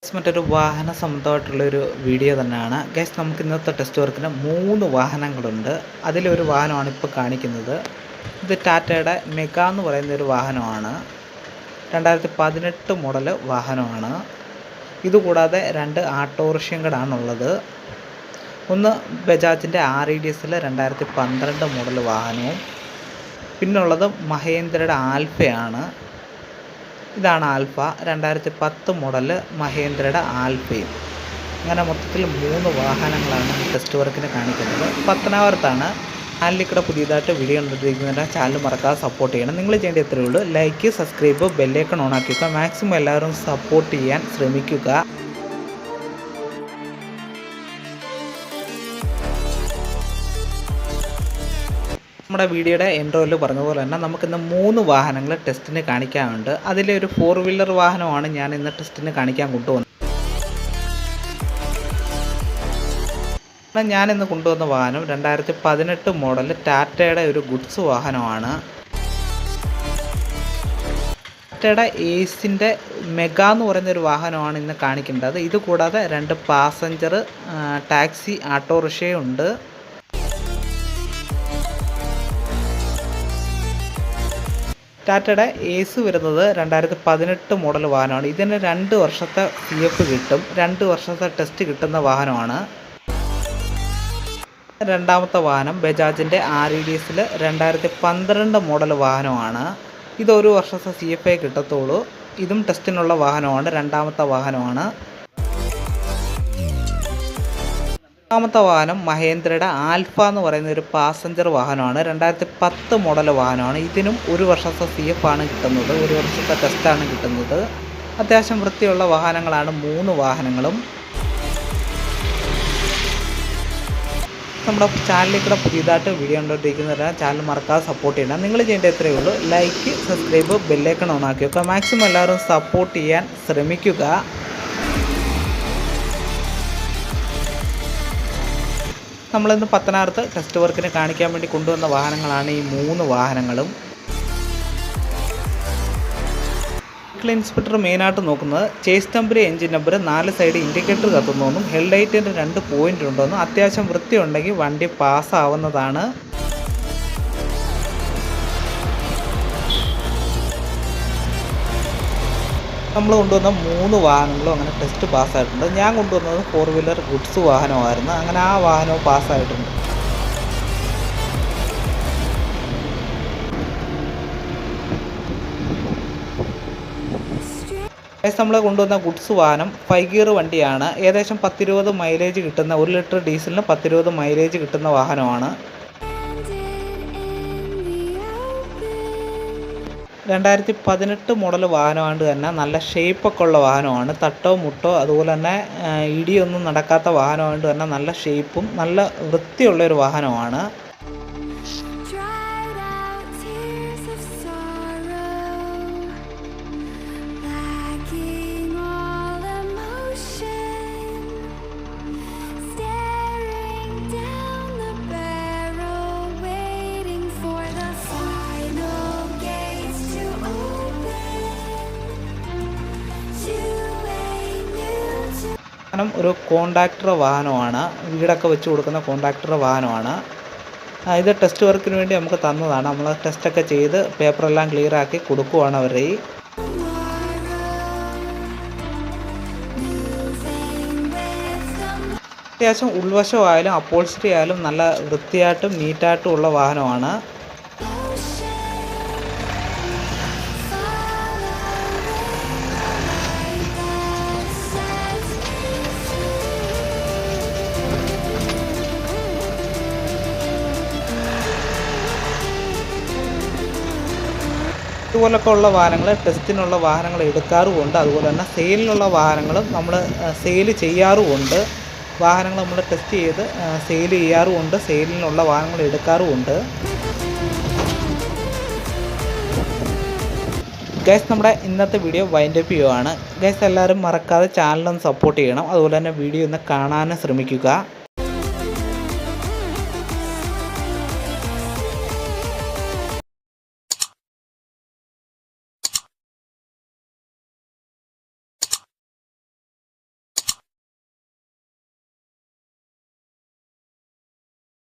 മറ്റൊരു വാഹന സംബന്ധമായിട്ടുള്ളൊരു വീഡിയോ തന്നെയാണ് ഗൈസ്. നമുക്ക് ഇന്നത്തെ ടെസ്റ്റ് വർക്കിന് 3 വാഹനങ്ങളുണ്ട്. അതിലൊരു വാഹനമാണ് ഇപ്പോൾ കാണിക്കുന്നത്. ഇത് ടാറ്റയുടെ മെഗാ എന്ന് പറയുന്നൊരു വാഹനമാണ്. 2018 മോഡൽ വാഹനമാണ്. ഇതുകൂടാതെ 2 ഓട്ടോറിക്ഷയും കൂടെ ആണുള്ളത്. ഒന്ന് ബജാജിൻ്റെ REDS 2012 മോഡൽ വാഹനവും പിന്നുള്ളത് മഹേന്ദ്രയുടെ ആൽഫയാണ്. ഇതാണ് ആൽഫ 2010 മോഡൽ മഹേന്ദ്രയുടെ ആൽഫയും. അങ്ങനെ മൊത്തത്തിൽ 3 വാഹനങ്ങളാണ് ടെസ്റ്റ് വർക്കിന് കാണിക്കുന്നത്. പത്തനാപുരത്താണ്. ചാനലിൽ പുതിയതായിട്ട് വീഡിയോ കണ്ടിരിക്കുന്നതിൻ്റെ ചാനൽ മറക്കാതെ സപ്പോർട്ട് ചെയ്യണം. നിങ്ങൾ ചെയ്യേണ്ട ഇത്രയേ ഉള്ളൂ: ലൈക്ക്, സബ്സ്ക്രൈബ്, ബെല്ലൈക്കൺ ഓൺ ആക്കിക്കുക. മാക്സിമം എല്ലാവരും സപ്പോർട്ട് ചെയ്യാൻ ശ്രമിക്കുക. നമ്മുടെ വീഡിയോയുടെ ഇൻട്രോയിൽ പറഞ്ഞതുപോലെ തന്നെ നമുക്കിന്ന് 3 വാഹനങ്ങൾ ടെസ്റ്റിന് കാണിക്കാനുണ്ട്. അതിലൊരു 4 വീലർ വാഹനമാണ് ഞാൻ ഇന്ന് ടെസ്റ്റിന് കാണിക്കാൻ കൊണ്ടുവന്നത്. ഞാനിന്ന് കൊണ്ടുവന്ന വാഹനം 2018 മോഡൽ ടാറ്റയുടെ ഒരു ഗുഡ്സ് വാഹനമാണ്. ടാറ്റയുടെ ഏസിൻ്റെ മെഗാ എന്ന് പറയുന്നൊരു വാഹനമാണ് ഇന്ന് കാണിക്കേണ്ടത്. ഇത് കൂടാതെ 2 പാസഞ്ചർ ടാക്സി ഓട്ടോറിക്ഷയും ഉണ്ട്. ടാറ്റയുടെ ഏസ് വരുന്നത് 2018 മോഡൽ വാഹനമാണ്. ഇതിന് 2 വർഷത്തെ CF കിട്ടും. 2 വർഷത്തെ ടെസ്റ്റ് കിട്ടുന്ന വാഹനമാണ്. രണ്ടാമത്തെ വാഹനം ബജാജിൻ്റെ REDS 2012 മോഡൽ വാഹനമാണ്. ഇത് 1 വർഷത്തെ CF കിട്ടത്തുള്ളൂ. ഇതും ടെസ്റ്റിനുള്ള വാഹനമാണ്. രണ്ടാമത്തെ വാഹനമാണ്. മൂന്നാമത്തെ വാഹനം മഹേന്ദ്രയുടെ ആൽഫ എന്ന് പറയുന്ന ഒരു പാസഞ്ചർ വാഹനമാണ്. 2010 മോഡൽ വാഹനമാണ്. ഇതിനും 1 വർഷത്തെ CF ആണ് കിട്ടുന്നത്. 1 വർഷത്തെ ടെസ്റ്റാണ് കിട്ടുന്നത്. അത്യാവശ്യം വൃത്തിയുള്ള വാഹനങ്ങളാണ് 3 വാഹനങ്ങളും. നമ്മുടെ ചാനലിൽ പുതിയതായിട്ട് വീഡിയോ കണ്ടുകൊണ്ടിരിക്കുന്നവരാണ്. ചാനൽ മറക്കാതെ സപ്പോർട്ട് ചെയ്യണം. നിങ്ങൾ ചെയ്യേണ്ട ഇത്രയേ ഉള്ളൂ: ലൈക്ക്, സബ്സ്ക്രൈബ്, ബെല്ലൈക്കൺ ഓൺ ആക്കി വെക്കുക. മാക്സിമം എല്ലാവരും സപ്പോർട്ട് ചെയ്യാൻ ശ്രമിക്കുക. നമ്മളിന്ന് പത്തനാപുരത്ത് ടെസ്റ്റ് വർക്കിന് കാണിക്കാൻ വേണ്ടി കൊണ്ടുവന്ന വാഹനങ്ങളാണ് ഈ 3 വാഹനങ്ങളും. വെഹിക്കിൾ ഇൻസ്പെക്ടർ മെയിനായിട്ട് നോക്കുന്നത് chassis number, engine number, 4 side indicator കത്തുന്നതെന്നും ഹെഡ്ലൈറ്റിൻ്റെ 2 പോയിൻ്റ് ഉണ്ടെന്നും അത്യാവശ്യം വൃത്തിയുണ്ടെങ്കിൽ വണ്ടി പാസ്സാവുന്നതാണ്. നമ്മൾ കൊണ്ടുവന്ന 3 വാഹനങ്ങളും അങ്ങനെ ടെസ്റ്റ് പാസ്സായിട്ടുണ്ട്. ഞാൻ കൊണ്ടുവന്നത് 4 വീലർ ഗുഡ്സ് വാഹനമായിരുന്നു. അങ്ങനെ ആ വാഹനവും പാസ്സായിട്ടുണ്ട്. നമ്മൾ കൊണ്ടുവന്ന ഗുഡ്സ് വാഹനം 5 ഗിയർ വണ്ടിയാണ്. ഏകദേശം 10-20 മൈലേജ് കിട്ടുന്ന, 1 ലിറ്റർ ഡീസലിന് 10-20 മൈലേജ് കിട്ടുന്ന വാഹനമാണ്. 2018 മോഡൽ വാഹനമായിട്ട് തന്നെ നല്ല ഷേപ്പൊക്കെ ഉള്ള വാഹനമാണ്. തട്ടോ മുട്ടോ അതുപോലെ തന്നെ ഇടിയൊന്നും നടക്കാത്ത വാഹനമായിട്ട് തന്നെ നല്ല ഷേപ്പും നല്ല വൃത്തിയുള്ളൊരു വാഹനമാണ്. ഒരു കോൺട്രാക്ടർ വാഹനമാണ്. വീടൊക്കെ വെച്ച് കൊടുക്കുന്ന കോൺട്രാക്ടർ വാഹനമാണ്. ഇത് ടെസ്റ്റ് വർക്കിന് വേണ്ടി നമുക്ക് തന്നതാണ്. നമ്മൾ ടെസ്റ്റൊക്കെ ചെയ്ത് പേപ്പറെല്ലാം ക്ലിയറാക്കി കൊടുക്കുവാണ് അവരുടെ. അത്യാവശ്യം ഉൾവശമായാലും അപ്പോൾസ്റ്ററി ആയാലും നല്ല വൃത്തിയായിട്ടും നീറ്റായിട്ടും ഉള്ള വാഹനമാണ്. ഇതുപോലൊക്കെ ഉള്ള വാഹനങ്ങൾ ടെസ്റ്റിനുള്ള വാഹനങ്ങൾ എടുക്കാറുമുണ്ട്. അതുപോലെ തന്നെ സെയിലിനുള്ള വാഹനങ്ങളും നമ്മൾ സെയിൽ ചെയ്യാറുമുണ്ട്. വാഹനങ്ങൾ നമ്മൾ ടെസ്റ്റ് ചെയ്ത് സെയിൽ ചെയ്യാറുമുണ്ട്. സെയിലിനുള്ള വാഹനങ്ങൾ എടുക്കാറുമുണ്ട്. ഗൈസ്, നമ്മുടെ ഇന്നത്തെ വീഡിയോ വൈൻഡപ്പ് ചെയ്യുവാണ്. ഗൈസ്, എല്ലാവരും മറക്കാതെ ചാനലൊന്ന് സപ്പോർട്ട് ചെയ്യണം. അതുപോലെ തന്നെ വീഡിയോ ഒന്ന് കാണാനും ശ്രമിക്കുക.